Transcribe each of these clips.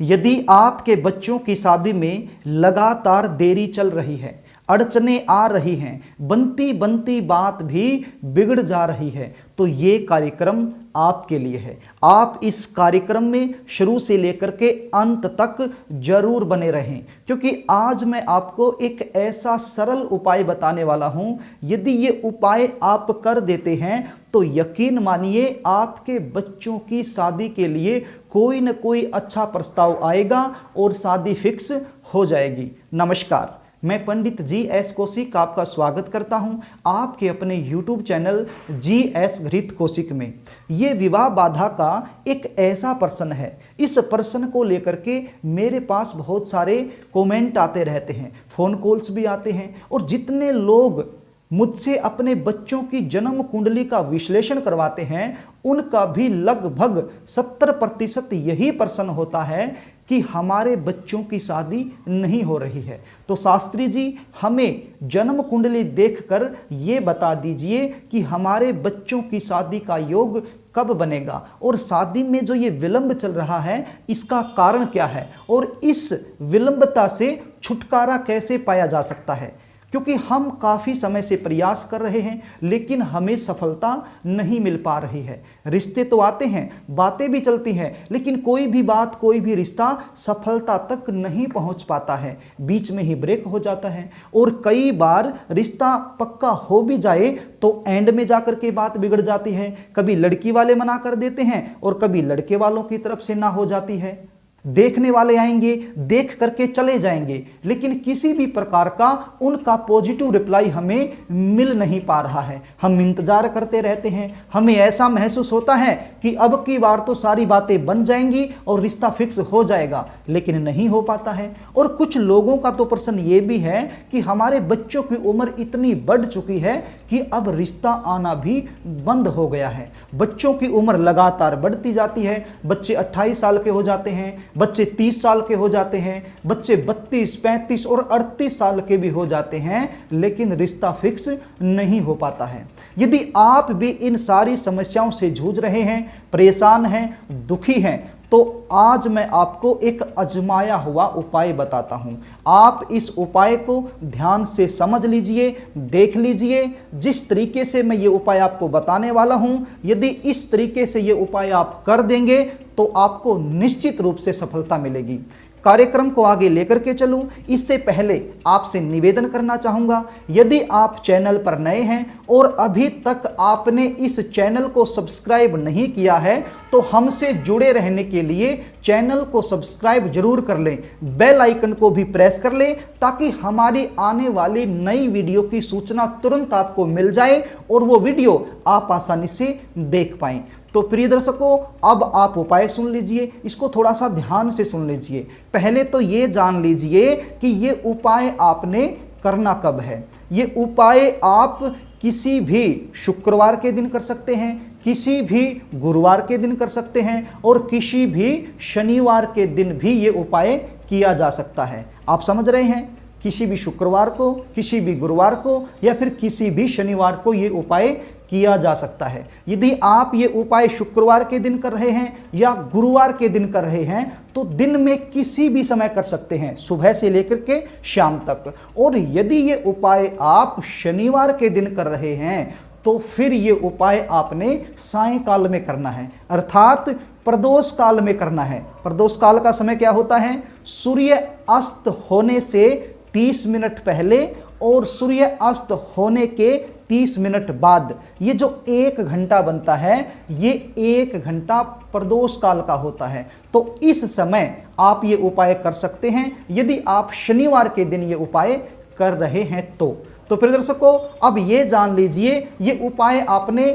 यदि आपके बच्चों की शादी में लगातार देरी चल रही है, अड़चनें आ रही हैं, बनती बनती बात भी बिगड़ जा रही है, तो ये कार्यक्रम आपके लिए है। आप इस कार्यक्रम में शुरू से लेकर के अंत तक जरूर बने रहें, क्योंकि आज मैं आपको एक ऐसा सरल उपाय बताने वाला हूं। यदि ये उपाय आप कर देते हैं तो यकीन मानिए आपके बच्चों की शादी के लिए कोई न कोई अच्छा प्रस्ताव आएगा और शादी फिक्स हो जाएगी। नमस्कार, मैं पंडित GS कौशिक आपका स्वागत करता हूं आपके अपने YouTube चैनल GS घृत कौशिक में। ये विवाह बाधा का एक ऐसा प्रश्न है, इस प्रश्न को लेकर के मेरे पास बहुत सारे कमेंट आते रहते हैं, फ़ोन कॉल्स भी आते हैं, और जितने लोग मुझसे अपने बच्चों की जन्म कुंडली का विश्लेषण करवाते हैं उनका भी लगभग 70% यही प्रश्न होता है कि हमारे बच्चों की शादी नहीं हो रही है। तो शास्त्री जी, हमें जन्म कुंडली देखकर ये बता दीजिए कि हमारे बच्चों की शादी का योग कब बनेगा, और शादी में जो ये विलंब चल रहा है इसका कारण क्या है, और इस विलंबता से छुटकारा कैसे पाया जा सकता है। क्योंकि हम काफ़ी समय से प्रयास कर रहे हैं लेकिन हमें सफलता नहीं मिल पा रही है। रिश्ते तो आते हैं, बातें भी चलती हैं, लेकिन कोई भी बात, कोई भी रिश्ता सफलता तक नहीं पहुंच पाता है, बीच में ही ब्रेक हो जाता है। और कई बार रिश्ता पक्का हो भी जाए तो एंड में जाकर के बात बिगड़ जाती है। कभी लड़की वाले मना कर देते हैं और कभी लड़के वालों की तरफ से ना हो जाती है। देखने वाले आएंगे, देख करके चले जाएंगे, लेकिन किसी भी प्रकार का उनका पॉजिटिव रिप्लाई हमें मिल नहीं पा रहा है। हम इंतजार करते रहते हैं, हमें ऐसा महसूस होता है कि अब की बार तो सारी बातें बन जाएंगी और रिश्ता फिक्स हो जाएगा, लेकिन नहीं हो पाता है। और कुछ लोगों का तो प्रश्न ये भी है कि हमारे बच्चों की उम्र इतनी बढ़ चुकी है कि अब रिश्ता आना भी बंद हो गया है। बच्चों की उम्र लगातार बढ़ती जाती है, बच्चे 28 साल के हो जाते हैं, बच्चे 30 साल के हो जाते हैं, बच्चे 32, 35 और 38 साल के भी हो जाते हैं, लेकिन रिश्ता फिक्स नहीं हो पाता है। यदि आप भी इन सारी समस्याओं से जूझ रहे हैं, परेशान हैं, दुखी हैं, तो आज मैं आपको एक आजमाया हुआ उपाय बताता हूं। आप इस उपाय को ध्यान से समझ लीजिए, देख लीजिए। जिस तरीके से मैं ये उपाय आपको बताने वाला हूं, यदि इस तरीके से ये उपाय आप कर देंगे तो आपको निश्चित रूप से सफलता मिलेगी। कार्यक्रम को आगे लेकर के चलूं, इससे पहले आपसे निवेदन करना चाहूँगा, यदि आप चैनल पर नए हैं और अभी तक आपने इस चैनल को सब्सक्राइब नहीं किया है तो हमसे जुड़े रहने के लिए चैनल को सब्सक्राइब जरूर कर लें, बेल आइकन को भी प्रेस कर लें, ताकि हमारी आने वाली नई वीडियो की सूचना तुरंत आपको मिल जाए और वो वीडियो आप आसानी से देख पाएं। तो प्रिय दर्शकों, अब आप उपाय सुन लीजिए, इसको थोड़ा सा ध्यान से सुन लीजिए। पहले तो ये जान लीजिए कि ये उपाय आपने करना कब है। ये उपाय आप किसी भी शुक्रवार के दिन कर सकते हैं, किसी भी गुरुवार के दिन कर सकते हैं, और किसी भी शनिवार के दिन भी ये उपाय किया जा सकता है। आप समझ रहे हैं, किसी भी शुक्रवार को, किसी भी गुरुवार को या फिर किसी भी शनिवार को ये उपाय किया जा सकता है। यदि आप ये उपाय शुक्रवार के दिन कर रहे हैं या गुरुवार के दिन कर रहे हैं तो दिन में किसी भी समय कर सकते हैं, सुबह से लेकर के शाम तक। और यदि ये उपाय आप शनिवार के दिन कर रहे हैं तो फिर ये उपाय आपने सायंकाल में करना है, अर्थात प्रदोष काल में करना है। प्रदोष काल का समय क्या होता है? सूर्य अस्त होने से 30 मिनट पहले और सूर्य अस्त होने के 30 मिनट बाद। ये जो 1 घंटा बनता है, ये 1 घंटा प्रदोष काल का होता है। तो इस समय आप ये उपाय कर सकते हैं यदि आप शनिवार के दिन ये उपाय कर रहे हैं तो प्रिय दर्शकों, अब ये जान लीजिए ये उपाय आपने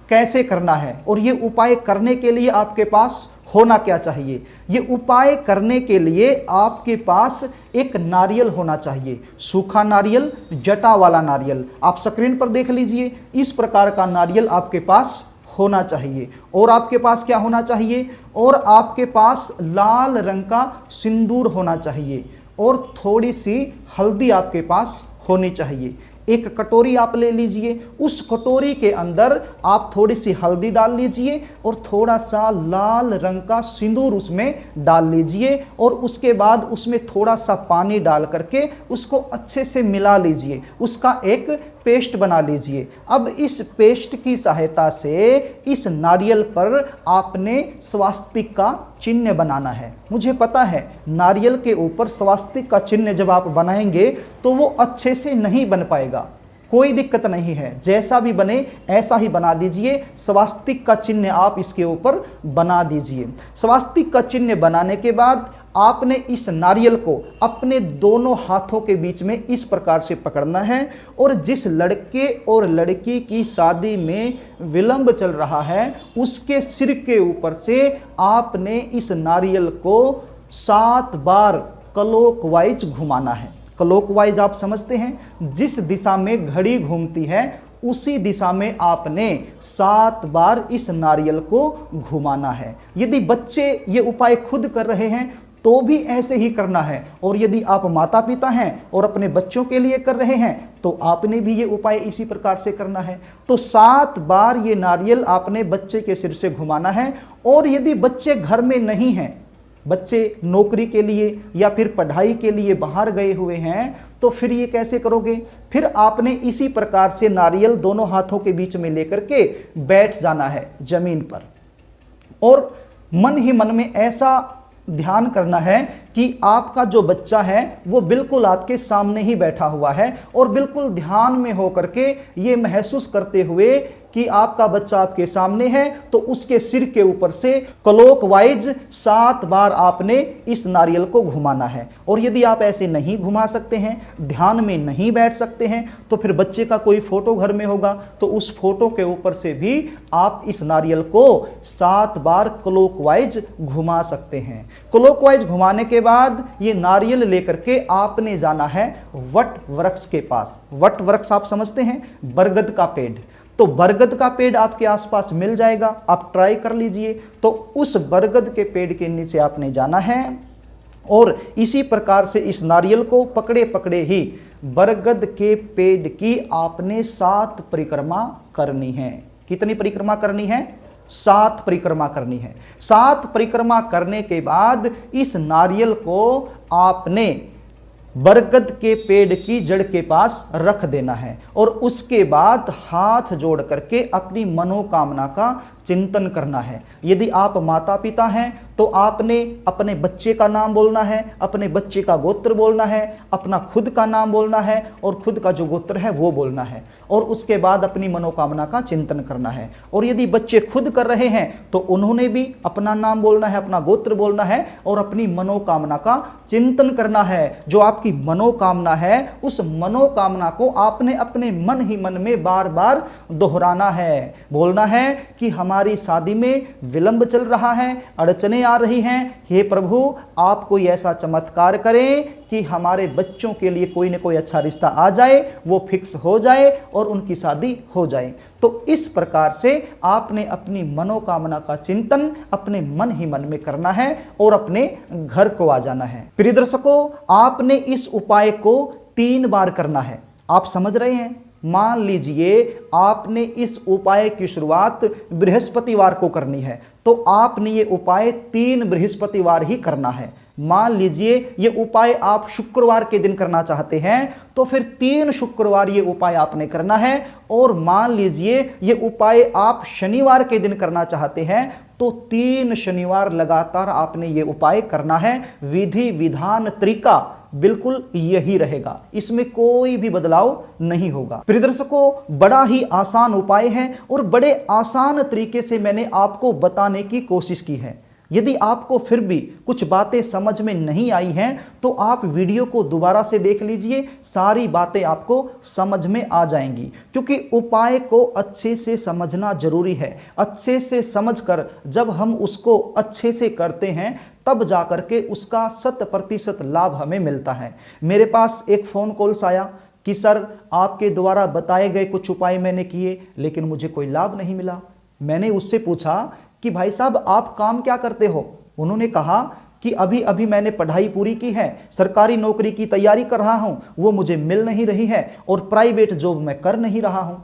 कैसे करना है और ये उपाय करने के लिए आपके पास होना क्या चाहिए। ये उपाय करने के लिए आपके पास एक नारियल होना चाहिए, सूखा नारियल, जटा वाला नारियल। आप स्क्रीन पर देख लीजिए, इस प्रकार का नारियल आपके पास होना चाहिए। और आपके पास क्या होना चाहिए? और आपके पास लाल रंग का सिंदूर होना चाहिए और थोड़ी सी हल्दी आपके पास होनी चाहिए। एक कटोरी आप ले लीजिए, उस कटोरी के अंदर आप थोड़ी सी हल्दी डाल लीजिए और थोड़ा सा लाल रंग का सिंदूर उसमें डाल लीजिए और उसके बाद उसमें थोड़ा सा पानी डाल करके उसको अच्छे से मिला लीजिए, उसका एक पेस्ट बना लीजिए। अब इस पेस्ट की सहायता से इस नारियल पर आपने स्वास्तिक का चिन्ह बनाना है। मुझे पता है नारियल के ऊपर स्वास्तिक का चिन्ह जब आप बनाएंगे तो वो अच्छे से नहीं बन पाएगा, कोई दिक्कत नहीं है, जैसा भी बने ऐसा ही बना दीजिए। स्वास्तिक का चिन्ह आप इसके ऊपर बना दीजिए। स्वास्तिक का चिन्ह बनाने के बाद आपने इस नारियल को अपने दोनों हाथों के बीच में इस प्रकार से पकड़ना है और जिस लड़के और लड़की की शादी में विलंब चल रहा है उसके सिर के ऊपर से आपने इस नारियल को 7 बार क्लॉकवाइज घुमाना है। क्लॉकवाइज आप समझते हैं, जिस दिशा में घड़ी घूमती है उसी दिशा में आपने 7 बार इस नारियल को घुमाना है। यदि बच्चे ये उपाय खुद कर रहे हैं तो भी ऐसे ही करना है, और यदि आप माता पिता हैं और अपने बच्चों के लिए कर रहे हैं तो आपने भी ये उपाय इसी प्रकार से करना है। तो 7 बार ये नारियल आपने बच्चे के सिर से घुमाना है। और यदि बच्चे घर में नहीं हैं, बच्चे नौकरी के लिए या फिर पढ़ाई के लिए बाहर गए हुए हैं, तो फिर ये कैसे करोगे? फिर आपने इसी प्रकार से नारियल दोनों हाथों के बीच में लेकर के बैठ जाना है जमीन पर, और मन ही मन में ऐसा ध्यान करना है कि आपका जो बच्चा है वो बिल्कुल आपके सामने ही बैठा हुआ है, और बिल्कुल ध्यान में होकर के ये महसूस करते हुए कि आपका बच्चा आपके सामने है, तो उसके सिर के ऊपर से क्लॉकवाइज 7 बार आपने इस नारियल को घुमाना है। और यदि आप ऐसे नहीं घुमा सकते हैं, ध्यान में नहीं बैठ सकते हैं, तो फिर बच्चे का कोई फोटो घर में होगा तो उस फोटो के ऊपर से भी आप इस नारियल को 7 बार क्लॉकवाइज घुमा सकते हैं। क्लॉकवाइज घुमाने के बाद ये नारियल लेकर के आपने जाना है वट वृक्ष के पास। वट वृक्ष आप समझते हैं, बरगद का पेड़। तो बरगद का पेड़ आपके आसपास मिल जाएगा, आप ट्राई कर लीजिए। तो उस बरगद के पेड़ के नीचे आपने जाना है और इसी प्रकार से इस नारियल को पकड़े पकड़े ही बरगद के पेड़ की आपने 7 परिक्रमा करनी है। कितनी परिक्रमा करनी है? 7 परिक्रमा करनी है। 7 परिक्रमा करने के बाद इस नारियल को आपने बरगद के पेड़ की जड़ के पास रख देना है, और उसके बाद हाथ जोड़ करके अपनी मनोकामना का चिंतन करना है। यदि आप माता पिता हैं तो आपने अपने बच्चे का नाम बोलना है, अपने बच्चे का गोत्र बोलना है, अपना खुद का नाम बोलना है और खुद का जो गोत्र है वो बोलना है, और उसके बाद अपनी मनोकामना का चिंतन करना है। और यदि बच्चे खुद कर रहे हैं तो उन्होंने भी अपना नाम बोलना है, अपना गोत्र बोलना है और अपनी मनोकामना का चिंतन करना है। जो आपकी मनोकामना है उस मनोकामना को आपने अपने मन ही मन में बार बार दोहराना है, बोलना है कि हमारी शादी में विलंब चल रहा है, अड़चने आ रही हैं, हे प्रभु आप कोई ऐसा चमत्कार करें कि हमारे बच्चों के लिए कोई न कोई अच्छा रिश्ता आ जाए, वो फिक्स हो जाए और उनकी शादी हो जाए। तो इस प्रकार से आपने अपनी मनोकामना का चिंतन अपने मन ही मन में करना है और अपने घर को आ जाना है। प्रिय दर्शकों, आपने इस उपाय को 3 बार करना है। आप समझ रहे हैं? मान लीजिए आपने इस उपाय की शुरुआत बृहस्पतिवार को करनी है, तो आपने ये उपाय 3 बृहस्पतिवार ही करना है। मान लीजिए ये उपाय आप शुक्रवार के दिन करना चाहते हैं तो फिर 3 शुक्रवार ये उपाय आपने करना है, और मान लीजिए ये उपाय आप शनिवार के दिन करना चाहते हैं तो 3 शनिवार लगातार आपने ये उपाय करना है। विधि विधान तरीका बिल्कुल यही रहेगा, इसमें कोई भी बदलाव नहीं होगा। प्रिय दर्शकों, बड़ा ही आसान उपाय है और बड़े आसान तरीके से मैंने आपको बताने की कोशिश की है। यदि आपको फिर भी कुछ बातें समझ में नहीं आई हैं तो आप वीडियो को दोबारा से देख लीजिए, सारी बातें आपको समझ में आ जाएंगी, क्योंकि उपाय को अच्छे से समझना जरूरी है। अच्छे से समझकर जब हम उसको अच्छे से करते हैं तब जाकर के उसका 100% लाभ हमें मिलता है। मेरे पास एक फ़ोन कॉल्स आया कि सर आपके द्वारा बताए गए कुछ उपाय मैंने किए लेकिन मुझे कोई लाभ नहीं मिला। मैंने उससे पूछा कि भाई साहब आप काम क्या करते हो? उन्होंने कहा कि अभी अभी मैंने पढ़ाई पूरी की है, सरकारी नौकरी की तैयारी कर रहा हूं, वो मुझे मिल नहीं रही है और प्राइवेट जॉब मैं कर नहीं रहा हूं।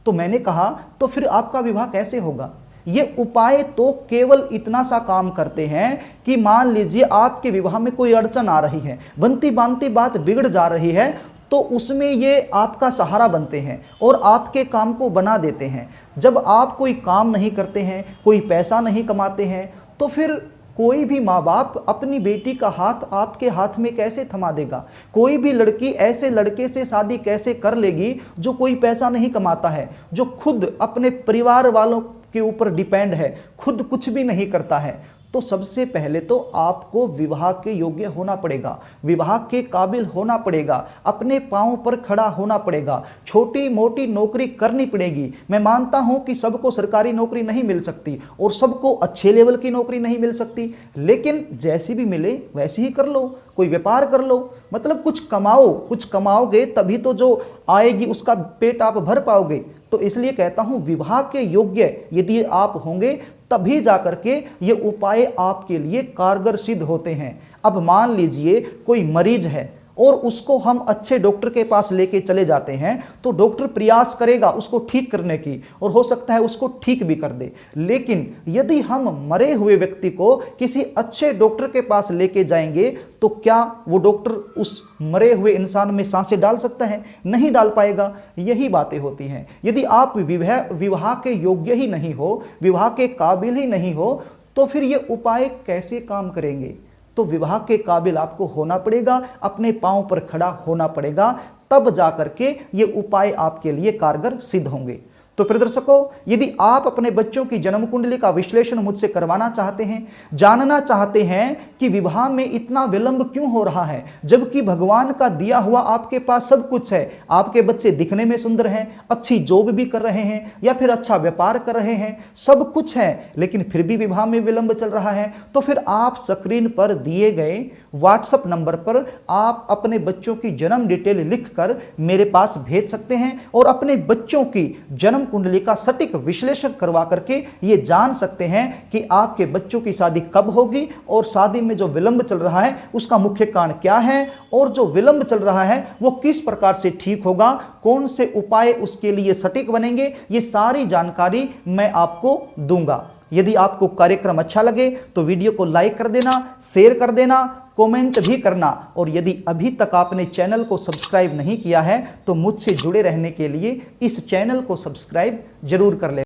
तो मैंने कहा तो फिर आपका विवाह कैसे होगा? ये उपाय तो केवल इतना सा काम करते हैं कि मान लीजिए आपके विवाह में कोई अड़चन आ रही है, बनती बांती बात बिगड़ जा रही है, तो उसमें ये आपका सहारा बनते हैं और आपके काम को बना देते हैं। जब आप कोई काम नहीं करते हैं, कोई पैसा नहीं कमाते हैं, तो फिर कोई भी माँ बाप अपनी बेटी का हाथ आपके हाथ में कैसे थमा देगा? कोई भी लड़की ऐसे लड़के से शादी कैसे कर लेगी जो कोई पैसा नहीं कमाता है, जो खुद अपने परिवार वालों के ऊपर डिपेंड है, खुद कुछ भी नहीं करता है? तो सबसे पहले तो आपको विवाह के योग्य होना पड़ेगा, विवाह के काबिल होना पड़ेगा, अपने पांव पर खड़ा होना पड़ेगा, छोटी मोटी नौकरी करनी पड़ेगी। मैं मानता हूं कि सबको सरकारी नौकरी नहीं मिल सकती और सबको अच्छे लेवल की नौकरी नहीं मिल सकती, लेकिन जैसी भी मिले वैसी ही कर लो, कोई व्यापार कर लो, मतलब कुछ कमाओ, कुछ कमाओगे तभी तो जो आएगी उसका पेट आप भर पाओगे। तो इसलिए कहता हूं विवाह के योग्य यदि आप होंगे तभी जाकर के ये उपाय आपके लिए कारगर सिद्ध होते हैं। अब मान लीजिए कोई मरीज है और उसको हम अच्छे डॉक्टर के पास लेके चले जाते हैं, तो डॉक्टर प्रयास करेगा उसको ठीक करने की और हो सकता है उसको ठीक भी कर दे। लेकिन यदि हम मरे हुए व्यक्ति को किसी अच्छे डॉक्टर के पास लेके जाएंगे तो क्या वो डॉक्टर उस मरे हुए इंसान में सांसें डाल सकता है? नहीं डाल पाएगा। यही बातें होती हैं। यदि आप विवाह के योग्य ही नहीं हो, विवाह के काबिल ही नहीं हो, तो फिर ये उपाय कैसे काम करेंगे? तो विवाह के काबिल आपको होना पड़ेगा, अपने पांव पर खड़ा होना पड़ेगा, तब जाकर के ये उपाय आपके लिए कारगर सिद्ध होंगे। तो प्रिय दर्शकों, यदि आप अपने बच्चों की जन्म कुंडली का विश्लेषण मुझसे करवाना चाहते हैं, जानना चाहते हैं कि विवाह में इतना विलंब क्यों हो रहा है, जबकि भगवान का दिया हुआ आपके पास सब कुछ है, आपके बच्चे दिखने में सुंदर हैं, अच्छी जॉब भी कर रहे हैं या फिर अच्छा व्यापार कर रहे हैं, सब कुछ है, लेकिन फिर भी विवाह में विलंब चल रहा है, तो फिर आप स्क्रीन पर दिए गए व्हाट्सएप नंबर पर आप अपने बच्चों की जन्म डिटेल लिखकर मेरे पास भेज सकते हैं और अपने बच्चों की जन्म कुंडली का सटीक विश्लेषण करवा करके ये जान सकते हैं कि आपके बच्चों की शादी कब होगी और शादी में जो विलंब चल रहा है उसका मुख्य कारण क्या है और जो विलंब चल रहा है वो किस प्रकार से ठीक होगा, कौन से उपाय उसके लिए सटीक बनेंगे, ये सारी जानकारी मैं आपको दूंगा। यदि आपको कार्यक्रम अच्छा लगे तो वीडियो को लाइक कर देना, शेयर कर देना, कमेंट भी करना, और यदि अभी तक आपने चैनल को सब्सक्राइब नहीं किया है तो मुझसे जुड़े रहने के लिए इस चैनल को सब्सक्राइब जरूर कर लें।